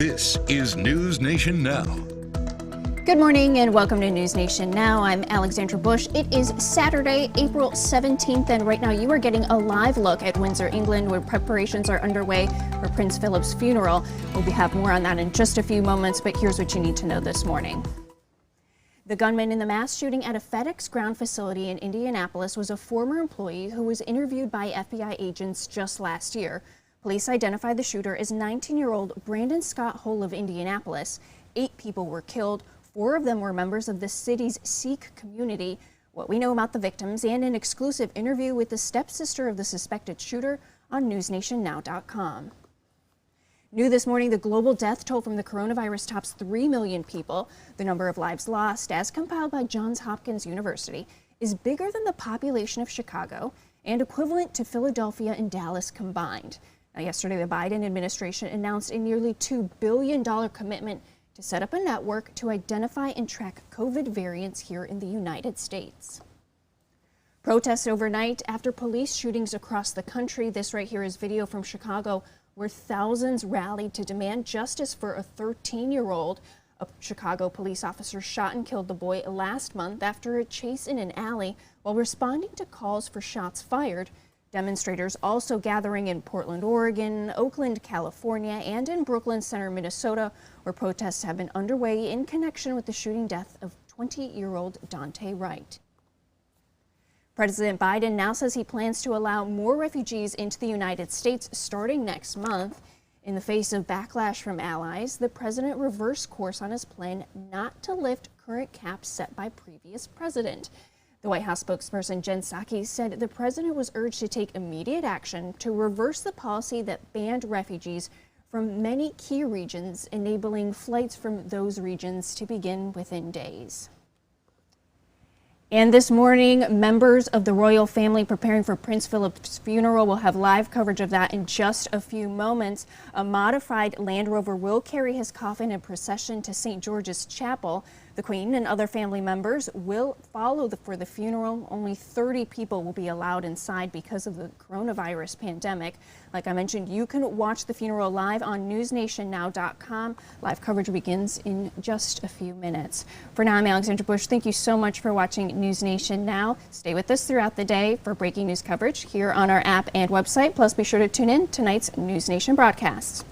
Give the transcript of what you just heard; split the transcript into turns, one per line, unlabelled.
This is NewsNation Now.
Good morning and welcome to NewsNation Now. I'm Alexandra Bush. It is Saturday, April 17th, and right now you are getting a live look at Windsor, England, where preparations are underway for Prince Philip's funeral. We'll have more on that in just a few moments, but here's what you need to know this morning. The gunman in the mass shooting at a FedEx ground facility in Indianapolis was a former employee who was interviewed by FBI agents just last year. Police identified the shooter as 19-year-old Brandon Scott Hull of Indianapolis. 8 people were killed. 4 of them were members of the city's Sikh community. What we know about the victims and an exclusive interview with the stepsister of the suspected shooter on NewsNationNow.com. New this morning, the global death toll from the coronavirus tops 3 million people. The number of lives lost, as compiled by Johns Hopkins University, is bigger than the population of Chicago and equivalent to Philadelphia and Dallas combined. Now, yesterday, the Biden administration announced a nearly $2 billion commitment to set up a network to identify and track COVID variants here in the United States. Protests overnight after police shootings across the country. This right here is video from Chicago, where thousands rallied to demand justice for a 13-year-old. A Chicago police officer shot and killed the boy last month after a chase in an alley while responding to calls for shots fired. Demonstrators also gathering in Portland, Oregon, Oakland, California, and in Brooklyn Center, Minnesota, where protests have been underway in connection with the shooting death of 20-year-old Dante Wright. President Biden now says he plans to allow more refugees into the United States starting next month. In the face of backlash from allies, the president reversed course on his plan not to lift current caps set by previous president. The White House spokesperson Jen Psaki said the president was urged to take immediate action to reverse the policy that banned refugees from many key regions, enabling flights from those regions to begin within days. And this morning, members of the royal family preparing for Prince Philip's funeral will have live coverage of that in just a few moments. A modified Land Rover will carry his coffin in procession to St. George's Chapel. The Queen and other family members will follow for the funeral. Only 30 people will be allowed inside because of the coronavirus pandemic. Like I mentioned, you can watch the funeral live on NewsNationNow.com. Live coverage begins in just a few minutes. For now, I'm Alexandra Bush. Thank you so much for watching NewsNation Now. Stay with us throughout the day for breaking news coverage here on our app and website. Plus, be sure to tune in tonight's NewsNation broadcasts.